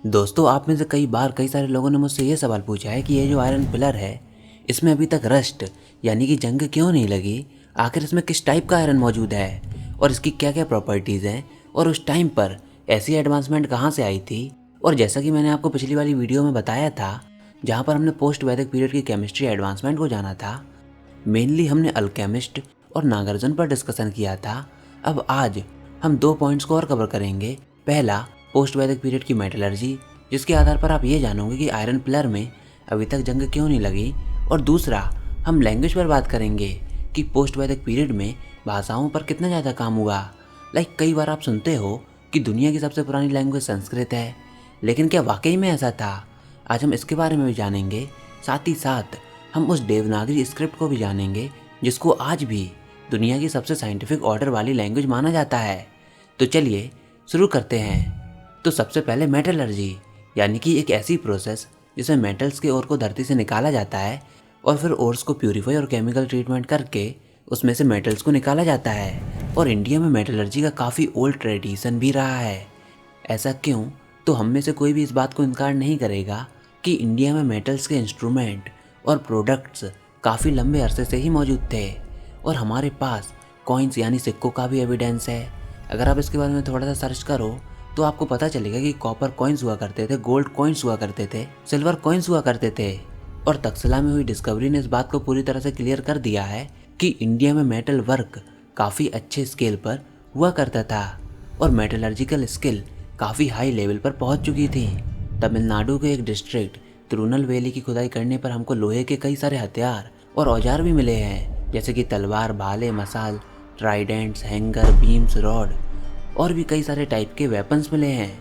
दोस्तों, आप में से कई बार कई सारे लोगों ने मुझसे ये सवाल पूछा है कि ये जो आयरन पिलर है, इसमें अभी तक रस्ट यानी कि जंग क्यों नहीं लगी। आखिर इसमें किस टाइप का आयरन मौजूद है और इसकी क्या क्या प्रॉपर्टीज़ हैं और उस टाइम पर ऐसी एडवांसमेंट कहाँ से आई थी। और जैसा कि मैंने आपको पिछली वाली वीडियो में बताया था, जहाँ पर हमने पोस्ट वैदिक पीरियड की केमिस्ट्री एडवांसमेंट को जाना था, मेनली हमने अल्केमिस्ट और नागार्जुन पर डिस्कशन किया था। अब आज हम 2 पॉइंट्स को और कवर करेंगे। पहला, पोस्ट वैदिक पीरियड की मेटलर्जी, जिसके आधार पर आप ये जानोगे कि आयरन पिलर में अभी तक जंग क्यों नहीं लगी। और दूसरा, हम लैंग्वेज पर बात करेंगे कि पोस्ट वैदिक पीरियड में भाषाओं पर कितना ज़्यादा काम हुआ। कई बार आप सुनते हो कि दुनिया की सबसे पुरानी लैंग्वेज संस्कृत है, लेकिन क्या वाकई में ऐसा था? आज हम इसके बारे में भी जानेंगे। साथ ही साथ हम उस देवनागरी स्क्रिप्ट को भी जानेंगे जिसको आज भी दुनिया की सबसे साइंटिफिक ऑर्डर वाली लैंग्वेज माना जाता है। तो चलिए शुरू करते हैं। तो सबसे पहले मेटलर्जी, यानी कि एक ऐसी प्रोसेस जिसमें मेटल्स के ओर को धरती से निकाला जाता है और फिर ओर्स को प्यूरीफाई और केमिकल ट्रीटमेंट करके उसमें से मेटल्स को निकाला जाता है। और इंडिया में मेटलर्जी का काफ़ी ओल्ड ट्रेडिशन भी रहा है। ऐसा क्यों? तो हम में से कोई भी इस बात को इनकार नहीं करेगा कि इंडिया में मेटल्स के इंस्ट्रूमेंट और प्रोडक्ट्स काफ़ी लंबे अरसे से ही मौजूद थे। और हमारे पास कॉइन्स यानी सिक्कों का भी एविडेंस है। अगर आप इसके बारे में थोड़ा सा सर्च करो तो आपको पता चलेगा कि कॉपर कॉइन्स हुआ करते थे, गोल्ड कॉइन्स हुआ करते थे, सिल्वर कॉइन्स हुआ करते थे। और तक्षशिला में हुई डिस्कवरी ने इस बात को पूरी तरह से क्लियर कर दिया है कि इंडिया में मेटल वर्क काफ़ी अच्छे स्केल पर हुआ करता था और मेटलर्जिकल स्किल काफ़ी हाई लेवल पर पहुंच चुकी थी। तमिलनाडु के एक डिस्ट्रिक्ट तिरुनलवेली की खुदाई करने पर हमको लोहे के कई सारे हथियार और औजार भी मिले हैं, जैसे कि तलवार, भाले, मसाल, ट्राइडेंट्स, हैंगर, बीम्स, रॉड और भी कई सारे टाइप के वेपन्स मिले हैं।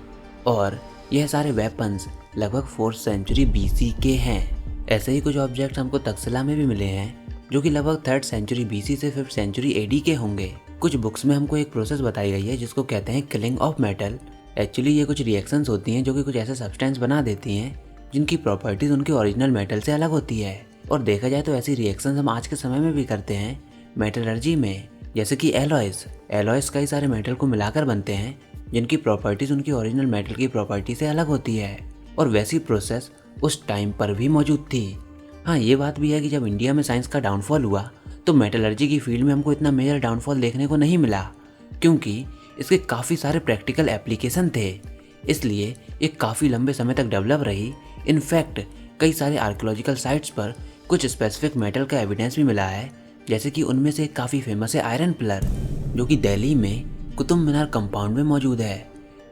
और यह सारे वेपन्स लगभग 4th सेंचुरी BC के हैं। ऐसे ही कुछ ऑब्जेक्ट्स हमको तक्षशिला में भी मिले हैं जो कि लगभग 3rd सेंचुरी BC से 5th सेंचुरी AD के होंगे। कुछ बुक्स में हमको एक प्रोसेस बताई गई है जिसको कहते हैं किलिंग ऑफ मेटल। एक्चुअली ये कुछ रिएक्शंस होती हैं जो कि कुछ ऐसे सब्सटेंस बना देती हैं जिनकी प्रॉपर्टीज उनके ओरिजिनल मेटल से अलग होती है। और देखा जाए तो ऐसी रिएक्शंस हम आज के समय में भी करते हैं मेटलर्जी में, जैसे कि एलॉयस कई सारे मेटल को मिलाकर बनते हैं जिनकी प्रॉपर्टीज उनकी ओरिजिनल मेटल की प्रॉपर्टी से अलग होती है। और वैसी प्रोसेस उस टाइम पर भी मौजूद थी। हाँ, ये बात भी है कि जब इंडिया में साइंस का डाउनफॉल हुआ तो मेटलर्जी की फील्ड में हमको इतना मेजर डाउनफॉल देखने को नहीं मिला, क्योंकि इसके काफ़ी सारे प्रैक्टिकल एप्लीकेशन थे। इसलिए ये काफ़ी लंबे समय तक डेवलप रही। इनफैक्ट कई सारे आर्कियोलॉजिकल साइट्स पर कुछ स्पेसिफिक मेटल का एविडेंस भी मिला है, जैसे कि उनमें से एक काफ़ी फेमस है आयरन पिलर, जो कि दिल्ली में कुतुब मीनार कंपाउंड में मौजूद है।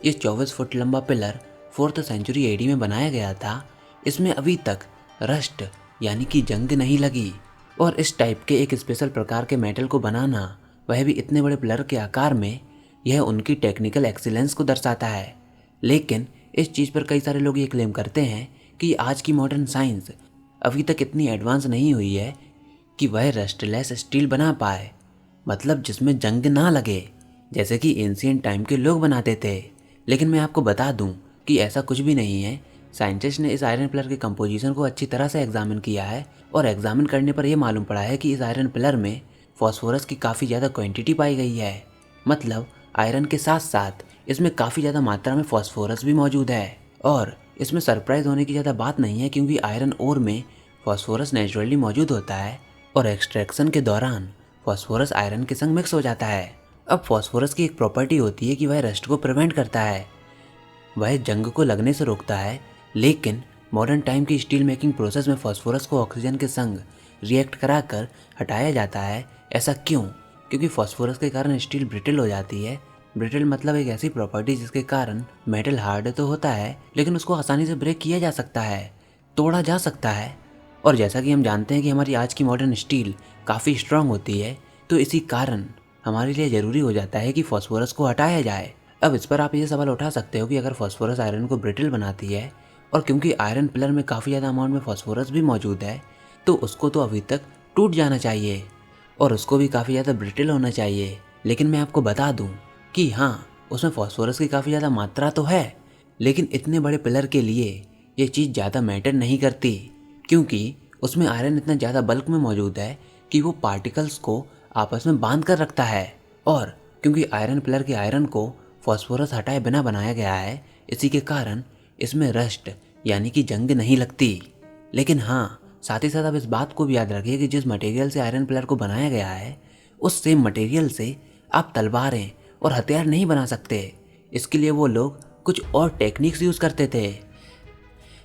ये 24 फुट लंबा पिलर 4th सेंचुरी AD में बनाया गया था। इसमें अभी तक रस्ट यानी कि जंग नहीं लगी। और इस टाइप के एक स्पेशल प्रकार के मेटल को बनाना, वह भी इतने बड़े पिलर के आकार में, यह उनकी टेक्निकल एक्सीलेंस को दर्शाता है। लेकिन इस चीज़ पर कई सारे लोग ये क्लेम करते हैं कि आज की मॉडर्न साइंस अभी तक इतनी एडवांस नहीं हुई है कि वह रस्टलेस स्टील बना पाए, मतलब जिसमें जंग ना लगे, जैसे कि एंशिएंट टाइम के लोग बनाते थे। लेकिन मैं आपको बता दूं कि ऐसा कुछ भी नहीं है। साइंटिस्ट ने इस आयरन पिलर के कंपोजिशन को अच्छी तरह से एग्जामिन किया है और एग्जामिन करने पर यह मालूम पड़ा है कि इस आयरन पिलर में फॉस्फोरस की काफ़ी ज़्यादा क्वांटिटी पाई गई है। मतलब आयरन के साथ साथ इसमें काफ़ी ज़्यादा मात्रा में फॉस्फोरस भी मौजूद है। और इसमें सरप्राइज होने की ज़्यादा बात नहीं है, क्योंकि आयरन ओर में फॉस्फोरस नेचुरली मौजूद होता है और एक्सट्रैक्शन के दौरान फॉस्फोरस आयरन के संग मिक्स हो जाता है। अब फॉस्फोरस की एक प्रॉपर्टी होती है कि वह रस्ट को प्रिवेंट करता है, वह जंग को लगने से रोकता है। लेकिन मॉडर्न टाइम की स्टील मेकिंग प्रोसेस में फॉस्फोरस को ऑक्सीजन के संग रिएक्ट कराकर हटाया जाता है। ऐसा क्यों? क्योंकि फॉस्फोरस के कारण स्टील ब्रिटल हो जाती है। ब्रिटल मतलब एक ऐसी प्रॉपर्टी जिसके कारण मेटल हार्ड तो होता है, लेकिन उसको आसानी से ब्रेक किया जा सकता है, तोड़ा जा सकता है। और जैसा कि हम जानते हैं कि हमारी आज की मॉडर्न स्टील काफ़ी स्ट्रांग होती है, तो इसी कारण हमारे लिए ज़रूरी हो जाता है कि फॉस्फोरस को हटाया जाए। अब इस पर आप ये सवाल उठा सकते हो कि अगर फॉस्फोरस आयरन को ब्रिटल बनाती है, और क्योंकि आयरन पिलर में काफ़ी ज़्यादा अमाउंट में फॉस्फोरस भी मौजूद है, तो उसको तो अभी तक टूट जाना चाहिए और उसको भी काफ़ी ज़्यादा ब्रिटल होना चाहिए। लेकिन मैं आपको बता दूँ कि हाँ, उसमें फॉस्फोरस की काफ़ी ज़्यादा मात्रा तो है, लेकिन इतने बड़े पिलर के लिए ये चीज़ ज़्यादा मैटर नहीं करती, क्योंकि उसमें आयरन इतना ज़्यादा बल्क में मौजूद है कि वो पार्टिकल्स को आपस में बांध कर रखता है। और क्योंकि आयरन पिलर के आयरन को फॉस्फोरस हटाए बिना बनाया गया है, इसी के कारण इसमें रस्ट यानी कि जंग नहीं लगती। लेकिन हाँ, साथ ही साथ आप इस बात को भी याद रखिए कि जिस मटेरियल से आयरन पिलर को बनाया गया है उस सेम मटेरियल से आप तलवारें और हथियार नहीं बना सकते। इसके लिए वो लोग कुछ और टेक्निक्स यूज़ करते थे।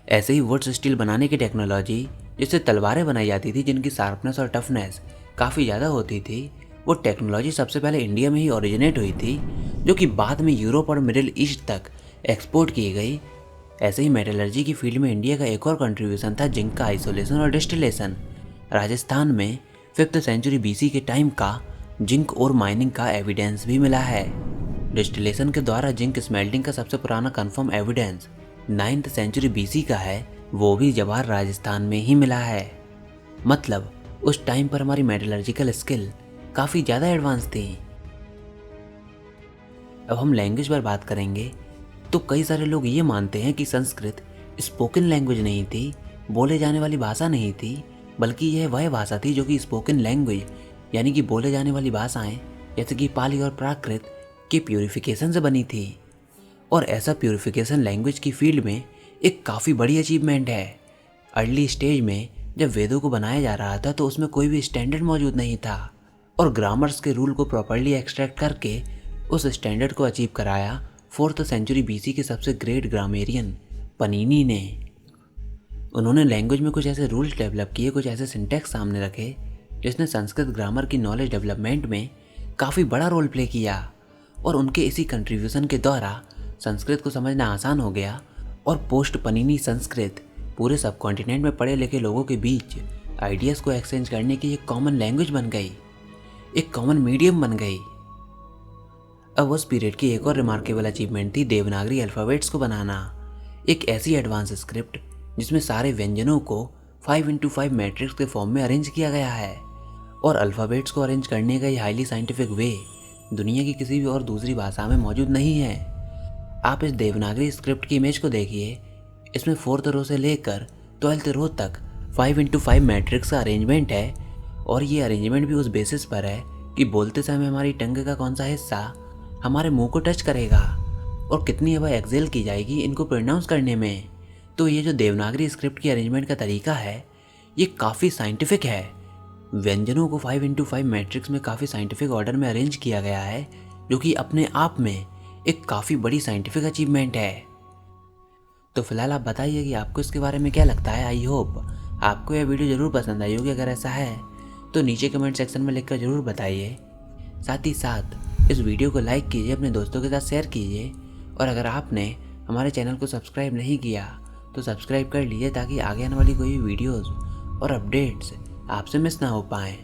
ऐसे ही वुड स्टील बनाने की टेक्नोलॉजी जिससे तलवारें बनाई जाती थी जिनकी शार्पनेस और टफनेस काफ़ी ज़्यादा होती थी, वो टेक्नोलॉजी सबसे पहले इंडिया में ही ओरिजिनेट हुई थी, जो कि बाद में यूरोप और मिडिल ईस्ट तक एक्सपोर्ट की गई। ऐसे ही मेटलर्जी की फील्ड में इंडिया का एक और कंट्रीब्यूशन था जिंक का आइसोलेशन और डिस्टिलेशन। राजस्थान में 5th सेंचुरी BC के टाइम का जिंक और माइनिंग का एविडेंस भी मिला है। डिस्टिलेशन के द्वारा जिंक स्मेल्टिंग का सबसे पुराना confirm evidence 9th century BC का है, वो भी जवाहर राजस्थान में ही मिला है। मतलब उस टाइम पर हमारी मेटलर्जिकल स्किल काफ़ी ज़्यादा एडवांस थी। अब हम लैंग्वेज पर बात करेंगे तो कई सारे लोग ये मानते हैं कि संस्कृत स्पोकन लैंग्वेज नहीं थी, बोले जाने वाली भाषा नहीं थी, बल्कि यह वह भाषा थी जो कि स्पोकन लैंग्वेज यानी कि बोले जाने वाली भाषाएं जैसे कि पाली और प्राकृत के प्यूरिफिकेशन से बनी थी। और ऐसा प्यूरिफिकेशन लैंग्वेज की फील्ड में एक काफ़ी बड़ी अचीवमेंट है। अर्ली स्टेज में जब वेदों को बनाया जा रहा था तो उसमें कोई भी स्टैंडर्ड मौजूद नहीं था और ग्रामर्स के रूल को प्रॉपर्ली एक्सट्रैक्ट करके उस स्टैंडर्ड को अचीव कराया 4th सेंचुरी BC के सबसे ग्रेट ग्रामेरियन पनीनी ने। उन्होंने लैंग्वेज में कुछ ऐसे रूल्स डेवलप किए, कुछ ऐसे सिंटैक्स सामने रखे जिसने संस्कृत ग्रामर की नॉलेज डेवलपमेंट में काफ़ी बड़ा रोल प्ले किया। और उनके इसी कंट्रीब्यूशन के द्वारा संस्कृत को समझना आसान हो गया और पोस्ट पनीनी संस्कृत पूरे सब कॉन्टिनेंट में पढ़े लिखे लोगों के बीच आइडियाज़ को एक्सचेंज करने की एक कॉमन लैंग्वेज बन गई, एक कॉमन मीडियम बन गई। अब उस पीरियड की एक और रिमार्केबल अचीवमेंट थी देवनागरी अल्फ़ाबेट्स को बनाना, एक ऐसी एडवांस स्क्रिप्ट जिसमें सारे व्यंजनों को 5x5 मैट्रिक्स के फॉर्म में अरेंज किया गया है। और अल्फ़ाबेट्स को अरेंज करने का ये हाईली साइंटिफिक वे दुनिया की किसी भी और दूसरी भाषा में मौजूद नहीं है। आप इस देवनागरी स्क्रिप्ट की इमेज को देखिए, इसमें 4th रो से लेकर 12th रो तक 5x5 मैट्रिक्स का अरेंजमेंट है। और ये अरेंजमेंट भी उस बेसिस पर है कि बोलते समय हमारी टंग का कौन सा हिस्सा हमारे मुंह को टच करेगा और कितनी हवा एक्सेल की जाएगी इनको प्रोनाउंस करने में। तो ये जो देवनागरी स्क्रिप्ट की अरेंजमेंट का तरीका है ये काफ़ी साइंटिफिक है। व्यंजनों को 5x5 मैट्रिक्स में काफ़ी साइंटिफिक ऑर्डर में अरेंज किया गया है, जो कि अपने आप में एक काफ़ी बड़ी साइंटिफिक अचीवमेंट है। तो फिलहाल आप बताइए कि आपको इसके बारे में क्या लगता है। आई होप आपको यह वीडियो ज़रूर पसंद आई होगी। अगर ऐसा है तो नीचे कमेंट सेक्शन में लिखकर ज़रूर बताइए। साथ ही साथ इस वीडियो को लाइक कीजिए, अपने दोस्तों के साथ शेयर कीजिए। और अगर आपने हमारे चैनल को सब्सक्राइब नहीं किया तो सब्सक्राइब कर लीजिए ताकि आगे आने वाली कोई भी वीडियोज़ और अपडेट्स आपसे मिस ना हो पाएँ।